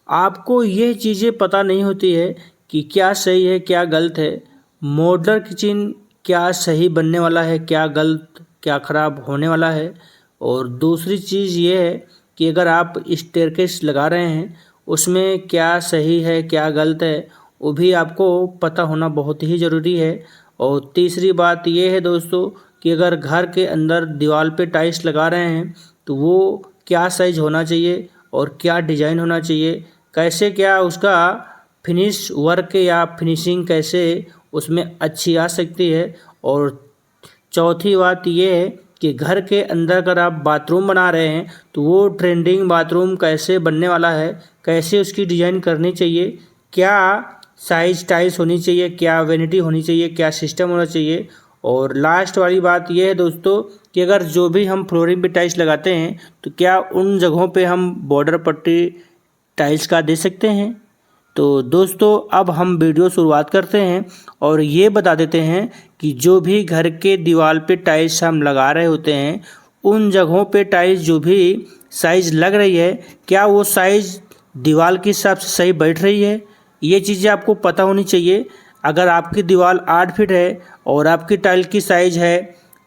आपको ये चीज़ें पता नहीं होती है कि क्या सही है क्या गलत है। मॉड्यूलर किचन क्या सही बनने वाला है, क्या गलत, क्या ख़राब होने वाला है। और दूसरी चीज़ ये है कि अगर आप स्टेयरकेस लगा रहे हैं उसमें क्या सही है क्या गलत है, वो भी आपको पता होना बहुत ही ज़रूरी है। और तीसरी बात ये है दोस्तों कि अगर घर के अंदर दीवार पे टाइल्स लगा रहे हैं तो वो क्या साइज़ होना चाहिए और क्या डिज़ाइन होना चाहिए, कैसे क्या उसका फिनिश वर्क या फिनिशिंग कैसे उसमें अच्छी आ सकती है। और चौथी बात ये है कि घर के अंदर अगर आप बाथरूम बना रहे हैं तो वो ट्रेंडिंग बाथरूम कैसे बनने वाला है, कैसे उसकी डिज़ाइन करनी चाहिए, क्या साइज टाइल्स होनी चाहिए, क्या वेनिटी होनी चाहिए, क्या सिस्टम होना चाहिए। और लास्ट वाली बात ये है दोस्तों कि अगर जो भी हम फ्लोरिंग पे टाइल्स लगाते हैं तो क्या उन जगहों पे हम बॉर्डर पट्टी टाइल्स का दे सकते हैं। तो दोस्तों अब हम वीडियो शुरुआत करते हैं और ये बता देते हैं कि जो भी घर के दीवार पे टाइल्स हम लगा रहे होते हैं उन जगहों पे टाइल्स जो भी साइज़ लग रही है क्या वो साइज़ दीवार के हिसाब से सही बैठ रही है। ये चीज़ें आपको पता होनी चाहिए। अगर आपकी दीवार 8 फीट है और आपकी टाइल की साइज़ है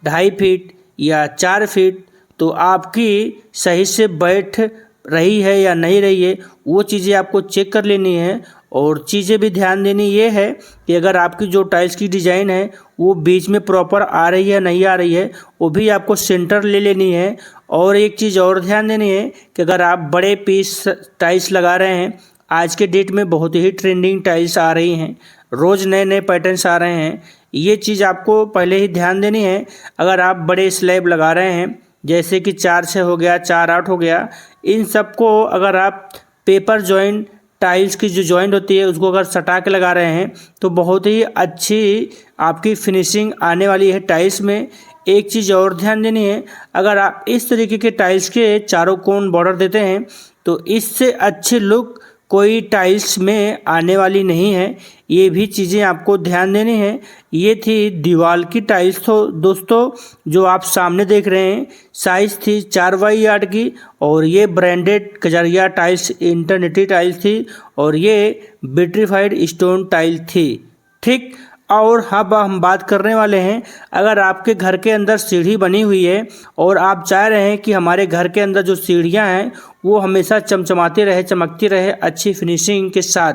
2.5 फीट या 4 फीट तो आपकी सही से बैठ रही है या नहीं रही है वो चीज़ें आपको चेक कर लेनी है। और चीज़ें भी ध्यान देनी ये है कि अगर आपकी जो टाइल्स की डिज़ाइन है वो बीच में प्रॉपर आ रही है नहीं आ रही है वो भी आपको सेंटर ले लेनी है। और एक चीज़ और ध्यान देनी है कि अगर आप बड़े पीस टाइल्स लगा रहे हैं, आज के डेट में बहुत ही ट्रेंडिंग टाइल्स आ रही हैं, रोज़ नए नए पैटर्न्स आ रहे हैं, ये चीज़ आपको पहले ही ध्यान देनी है। अगर आप बड़े स्लैब लगा रहे हैं जैसे कि 4-6 हो गया, 4-8 हो गया, इन सबको अगर आप पेपर जॉइंट टाइल्स की जो जॉइंट होती है उसको अगर सटा के लगा रहे हैं तो बहुत ही अच्छी आपकी फिनिशिंग आने वाली है टाइल्स में। एक चीज़ और ध्यान देनी है, अगर आप इस तरीके के टाइल्स के चारों कोन बॉर्डर देते हैं तो इससे अच्छे लुक कोई टाइल्स में आने वाली नहीं है। ये भी चीज़ें आपको ध्यान देनी है। ये थी दीवार की टाइल्स तो दोस्तों जो आप सामने देख रहे हैं, साइज़ थी 4x8 की और ये ब्रांडेड कजरिया टाइल्स इंटरनेटी टाइल्स थी और ये विट्रीफाइड स्टोन टाइल थी। ठीक, और अब हम बात करने वाले हैं, अगर आपके घर के अंदर सीढ़ी बनी हुई है और आप चाह रहे हैं कि हमारे घर के अंदर जो सीढ़ियां हैं वो हमेशा चमचमाती रहे, चमकती रहे अच्छी फिनिशिंग के साथ,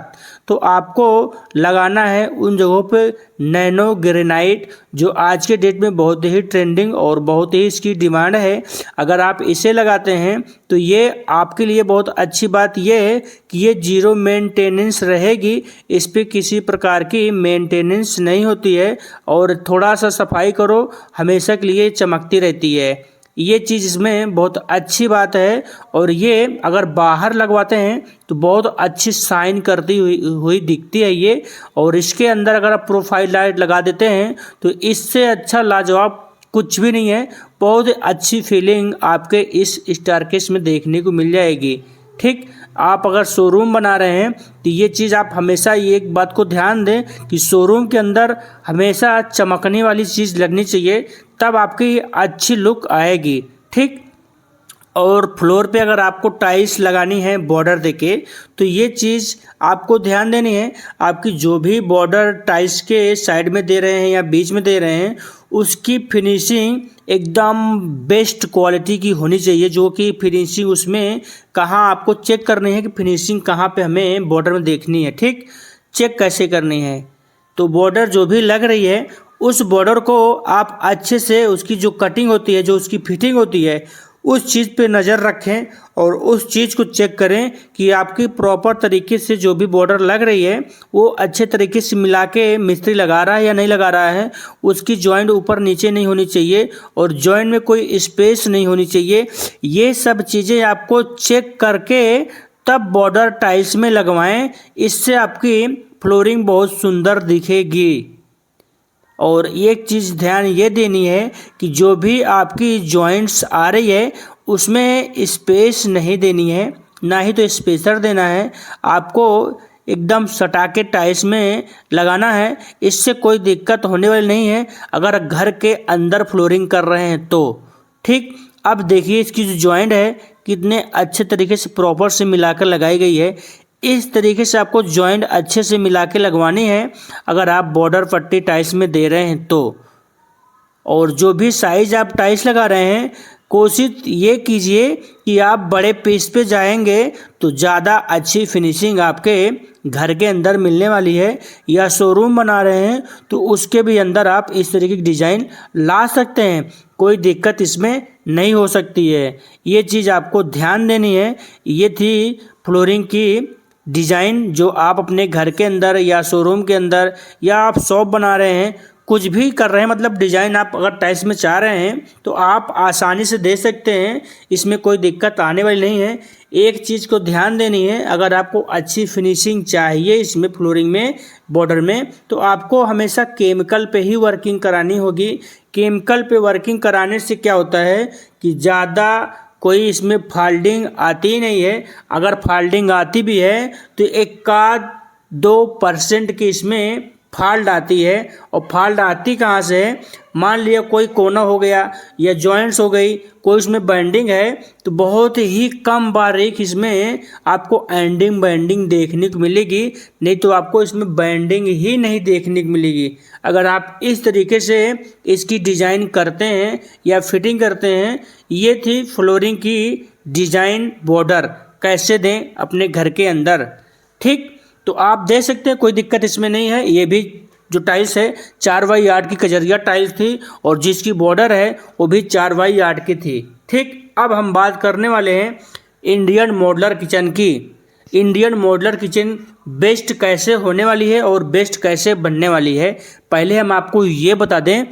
तो आपको लगाना है उन जगहों पे नैनो ग्रेनाइट जो आज के डेट में बहुत ही ट्रेंडिंग और बहुत ही इसकी डिमांड है। अगर आप इसे लगाते हैं तो ये आपके लिए बहुत अच्छी बात ये है कि ये जीरो मेंटेनेंस रहेगी, इस पर किसी प्रकार की मेंटेनेंस नहीं होती है और थोड़ा सा सफाई करो हमेशा के लिए चमकती रहती है। ये चीज़ इसमें बहुत अच्छी बात है। और ये अगर बाहर लगवाते हैं तो बहुत अच्छी शाइन करती हुई दिखती है ये। और इसके अंदर अगर आप प्रोफाइल लाइट लगा देते हैं तो इससे अच्छा लाजवाब कुछ भी नहीं है। बहुत अच्छी फीलिंग आपके इस स्टारकेस में देखने को मिल जाएगी। ठीक, आप अगर शोरूम बना रहे हैं तो ये चीज़ आप हमेशा ये एक बात को ध्यान दें कि शोरूम के अंदर हमेशा चमकने वाली चीज़ लगनी चाहिए, तब आपकी अच्छी लुक आएगी। ठीक, और फ्लोर पे अगर आपको टाइल्स लगानी है बॉर्डर देके तो ये चीज़ आपको ध्यान देनी है, आपकी जो भी बॉर्डर टाइल्स के साइड में दे रहे हैं या बीच में दे रहे हैं उसकी फिनिशिंग एकदम बेस्ट क्वालिटी की होनी चाहिए। जो कि फिनिशिंग उसमें कहाँ आपको चेक करनी है कि फिनिशिंग कहाँ पे हमें बॉर्डर में देखनी है। ठीक, चेक कैसे करनी है, तो बॉर्डर जो भी लग रही है उस बॉर्डर को आप अच्छे से उसकी जो कटिंग होती है, जो उसकी फिटिंग होती है, उस चीज़ पे नज़र रखें और उस चीज़ को चेक करें कि आपकी प्रॉपर तरीके से जो भी बॉर्डर लग रही है वो अच्छे तरीके से मिला के मिस्त्री लगा रहा है या नहीं लगा रहा है। उसकी जॉइंट ऊपर नीचे नहीं होनी चाहिए और जॉइंट में कोई स्पेस नहीं होनी चाहिए। ये सब चीज़ें आपको चेक करके तब बॉर्डर टाइल्स में लगवाएं, इससे आपकी फ्लोरिंग बहुत सुंदर दिखेगी। और एक चीज़ ध्यान ये देनी है कि जो भी आपकी जॉइंट्स आ रही है उसमें स्पेस नहीं देनी है, ना ही तो स्पेसर देना है, आपको एकदम सटा के टाइल्स में लगाना है। इससे कोई दिक्कत होने वाली नहीं है अगर घर के अंदर फ्लोरिंग कर रहे हैं तो। ठीक, अब देखिए इसकी जो जॉइंट है कितने अच्छे तरीके से प्रॉपर से मिलाकर लगाई गई है। इस तरीके से आपको जॉइंट अच्छे से मिला के लगवानी है अगर आप बॉर्डर पट्टी टाइल्स में दे रहे हैं तो। और जो भी साइज आप टाइल्स लगा रहे हैं, कोशिश ये कीजिए कि आप बड़े पीस पे जाएंगे तो ज़्यादा अच्छी फिनिशिंग आपके घर के अंदर मिलने वाली है। या शोरूम बना रहे हैं तो उसके भी अंदर आप इस तरीके की डिज़ाइन ला सकते हैं, कोई दिक्कत इसमें नहीं हो सकती है। ये चीज़ आपको ध्यान देनी है। ये थी फ्लोरिंग की डिज़ाइन जो आप अपने घर के अंदर या शोरूम के अंदर या आप शॉप बना रहे हैं, कुछ भी कर रहे हैं, मतलब डिज़ाइन आप अगर टाइल्स में चाह रहे हैं तो आप आसानी से दे सकते हैं, इसमें कोई दिक्कत आने वाली नहीं है। एक चीज़ को ध्यान देनी है, अगर आपको अच्छी फिनिशिंग चाहिए इसमें फ्लोरिंग में, बॉर्डर में, तो आपको हमेशा केमिकल पे ही वर्किंग करानी होगी। केमिकल पे वर्किंग कराने से क्या होता है कि ज़्यादा कोई इसमें फाल्डिंग आती नहीं है। अगर फाल्डिंग आती भी है तो 1-2% की इसमें फाल्ट आती है। और फाल्ट आती कहाँ से है, मान लिया कोई कोना हो गया या जॉइंट्स हो गई, कोई इसमें बैंडिंग है, तो बहुत ही कम बारीक इसमें आपको एंडिंग बैंडिंग देखने को मिलेगी, नहीं तो आपको इसमें बैंडिंग ही नहीं देखने को मिलेगी। अगर आप इस तरीके से इसकी डिज़ाइन करते हैं या फिटिंग करते हैं। ये थी फ्लोरिंग की डिज़ाइन, बॉर्डर कैसे दें अपने घर के अंदर। ठीक, तो आप दे सकते हैं, कोई दिक्कत इसमें नहीं है। ये भी जो टाइल्स है 4x8 की कजरिया टाइल्स थी और जिसकी बॉर्डर है वो भी 4x8 की थी। ठीक, अब हम बात करने वाले हैं इंडियन मॉड्यूलर किचन की। इंडियन मॉड्यूलर किचन बेस्ट कैसे होने वाली है और बेस्ट कैसे बनने वाली है। पहले हम आपको ये बता दें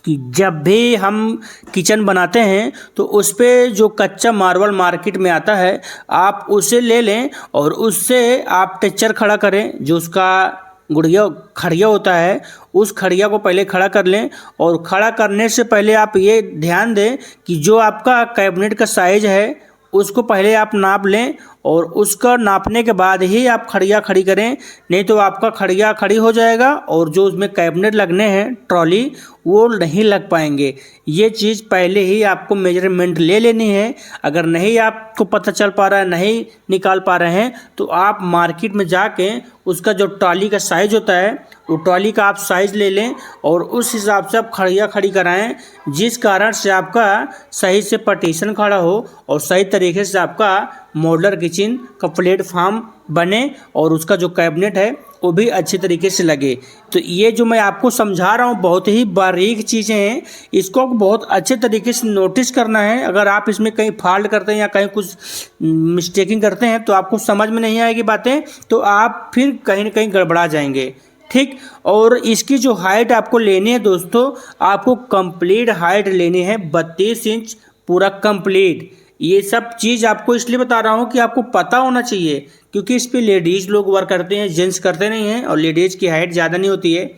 कि जब भी हम किचन बनाते हैं तो उस पर जो कच्चा मार्बल मार्केट में आता है आप उसे ले लें और उससे आप टेक्सचर खड़ा करें। जो उसका गुड़िया खड़िया होता है उस खड़िया को पहले खड़ा कर लें। और खड़ा करने से पहले आप ये ध्यान दें कि जो आपका कैबिनेट का साइज है उसको पहले आप नाप लें और उसका नापने के बाद ही आप खड़िया खड़ी करें, नहीं तो आपका खड़िया खड़ी हो जाएगा और जो उसमें कैबिनेट लगने हैं ट्रॉली वो नहीं लग पाएंगे। ये चीज़ पहले ही आपको मेजरमेंट ले लेनी है। अगर नहीं आपको पता चल पा रहा है, नहीं निकाल पा रहे हैं, तो आप मार्केट में जाके उसका जो ट्रॉली का साइज़ होता है वो ट्रॉली का आप साइज़ ले लें और उस हिसाब से आप खड़िया खड़ी कराएं, जिस कारण से आपका सही से पार्टीशन खड़ा हो और सही तरीके से आपका मॉड्यूलर किचन का प्लेटफॉर्म बने और उसका जो कैबिनेट है वो भी अच्छी तरीके से लगे। तो ये जो मैं आपको समझा रहा हूँ बहुत ही बारीक चीज़ें हैं, इसको बहुत अच्छे तरीके से नोटिस करना है। अगर आप इसमें कहीं फॉल्ट करते हैं या कहीं कुछ मिस्टेकिंग करते हैं तो आपको समझ में नहीं आएगी बातें, तो आप फिर कहीं ना कहीं गड़बड़ा जाएंगे। ठीक, और इसकी जो हाइट आपको लेनी है दोस्तों, आपको कंप्लीट हाइट लेनी है 32 इंच पूरा कंप्लीट। ये सब चीज़ आपको इसलिए बता रहा हूँ कि आपको पता होना चाहिए, क्योंकि इस पे लेडीज़ लोग वर्क करते हैं, जेंट्स करते नहीं हैं। और लेडीज़ की हाइट ज़्यादा नहीं होती है,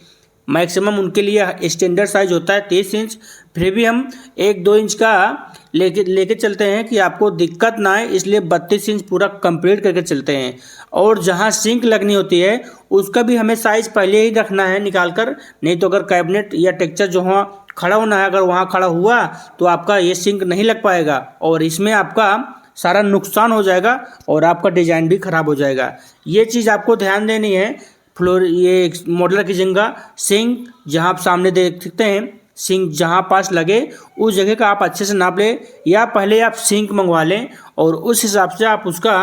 मैक्सिमम उनके लिए स्टैंडर्ड साइज होता है 30 इंच। फिर भी हम 1-2 इंच का लेके चलते हैं कि आपको दिक्कत ना आए, इसलिए 32 इंच पूरा कंप्लीट करके चलते हैं। और जहाँ सिंक लगनी होती है उसका भी हमें साइज़ पहले ही रखना है निकाल कर, नहीं तो अगर कैबिनेट या टेक्सचर जो वहाँ खड़ा होना है अगर वहाँ खड़ा हुआ तो आपका ये सिंक नहीं लग पाएगा और इसमें आपका सारा नुकसान हो जाएगा और आपका डिज़ाइन भी ख़राब हो जाएगा। ये चीज़ आपको ध्यान देनी है। फ्लोर ये मॉड्यूलर किचन का सिंक जहाँ आप सामने देख सकते हैं, सिंक जहाँ पास लगे उस जगह का आप अच्छे से नाप लें, या पहले आप सिंक मंगवा लें और उस हिसाब से आप उसका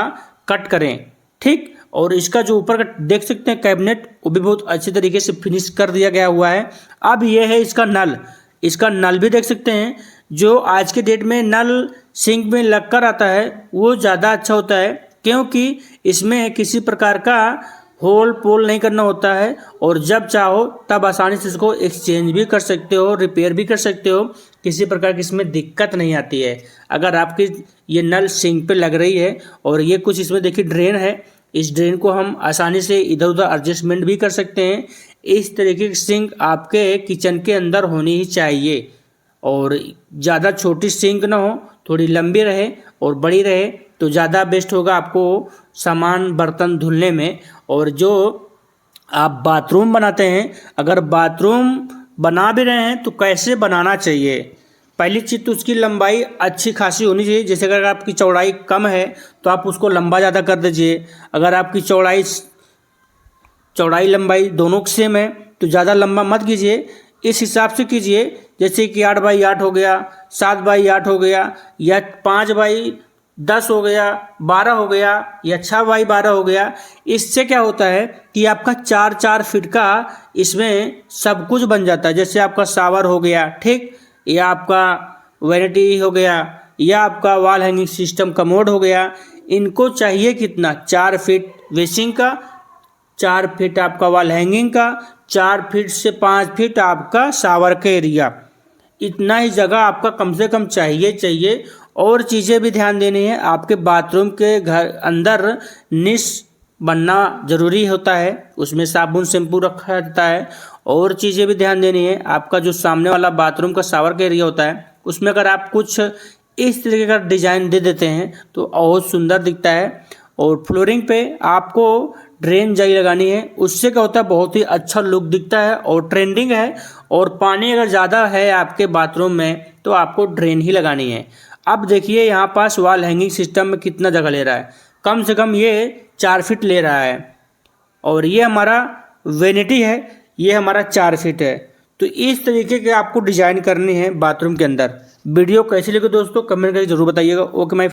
कट करें। ठीक, और इसका जो ऊपर का देख सकते हैं कैबिनेट, वो भी बहुत अच्छे तरीके से फिनिश कर दिया गया हुआ है। अब ये है इसका नल, इसका नल भी देख सकते हैं। जो आज के डेट में नल सिंक में लग कर आता है वो ज़्यादा अच्छा होता है, क्योंकि इसमें किसी प्रकार का होल पोल नहीं करना होता है और जब चाहो तब आसानी से इसको एक्सचेंज भी कर सकते हो, रिपेयर भी कर सकते हो, किसी प्रकार की इसमें दिक्कत नहीं आती है। अगर आपकी ये नल सिंक पे लग रही है और ये कुछ इसमें देखिए ड्रेन है, इस ड्रेन को हम आसानी से इधर उधर एडजस्टमेंट भी कर सकते हैं। इस तरीके की सिंक आपके किचन के अंदर होनी ही चाहिए और ज़्यादा छोटी सिंक ना हो, थोड़ी लंबी रहे और बड़ी रहे तो ज़्यादा बेस्ट होगा आपको सामान बर्तन धुलने में। और जो आप बाथरूम बनाते हैं, अगर बाथरूम बना भी रहे हैं तो कैसे बनाना चाहिए, पहली चीज़ तो उसकी लंबाई अच्छी खासी होनी चाहिए। जैसे अगर आपकी चौड़ाई कम है तो आप उसको लंबा ज़्यादा कर दीजिए। अगर आपकी चौड़ाई लंबाई दोनों सेम है तो ज़्यादा लंबा मत कीजिए, इस हिसाब से कीजिए। जैसे कि 8x8 हो गया, 7x8 हो गया, या 5x10 हो गया, 12 हो गया, या 6x12 हो गया। इससे क्या होता है कि आपका 4-4 फीट का इसमें सब कुछ बन जाता है। जैसे आपका शावर हो गया, ठीक, या आपका वैनिटी हो गया, या आपका वॉल हैंगिंग सिस्टम कमोड हो गया। इनको चाहिए कितना? 4 फीट वेसिंग का, 4 फीट आपका वॉल हैंगिंग का, 4 फीट से 5 फीट आपका शावर का एरिया। इतना ही जगह आपका कम से कम चाहिए। और चीज़ें भी ध्यान देनी है, आपके बाथरूम के घर अंदर निश बनना ज़रूरी होता है, उसमें साबुन शैम्पू रखा जाता है। और चीज़ें भी ध्यान देनी है, आपका जो सामने वाला बाथरूम का शावर का एरिया होता है उसमें अगर आप कुछ इस तरीके का डिज़ाइन दे देते हैं तो बहुत सुंदर दिखता है। और फ्लोरिंग पे आपको ड्रेन जाली लगानी है, उससे क्या होता है बहुत ही अच्छा लुक दिखता है और ट्रेंडिंग है। और पानी अगर ज़्यादा है आपके बाथरूम में तो आपको ड्रेन ही लगानी है। अब देखिए यहाँ पास वॉल हैंगिंग सिस्टम में कितना जगह ले रहा है, कम से कम ये 4 फीट ले रहा है। और ये हमारा वेनिटी है, ये हमारा 4 फीट है। तो इस तरीके के आपको डिज़ाइन करनी है बाथरूम के अंदर। वीडियो कैसी लगी दोस्तों कमेंट करके ज़रूर बताइएगा। Okay my